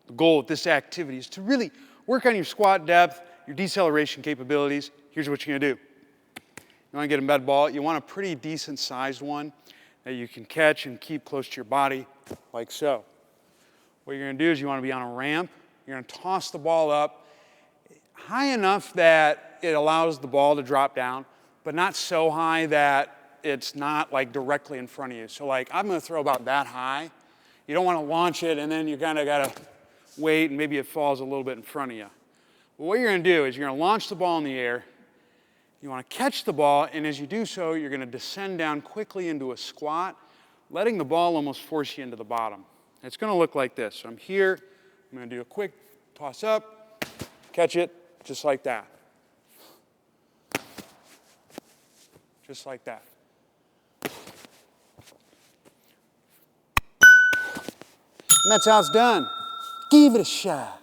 The goal with this activity is to really work on your squat depth, your deceleration capabilities. Here's what you're gonna do. You wanna get a med ball. You want a pretty decent sized one that you can catch and keep close to your body, like so. What you're gonna do is you wanna be on a ramp. You're gonna toss the ball up high enough that it allows the ball to drop down, but not so high that it's not like directly in front of you. So like I'm gonna throw about that high. You don't wanna launch it and then you kinda gotta wait and maybe it falls a little bit in front of you. But what you're gonna do is you're gonna launch the ball in the air. You wanna catch the ball, and as you do so, you're gonna descend down quickly into a squat, letting the ball almost force you into the bottom. It's gonna look like this. So I'm here, I'm gonna do a quick toss up, catch it, just like that. Just like that. And that's how it's done. Give it a shot.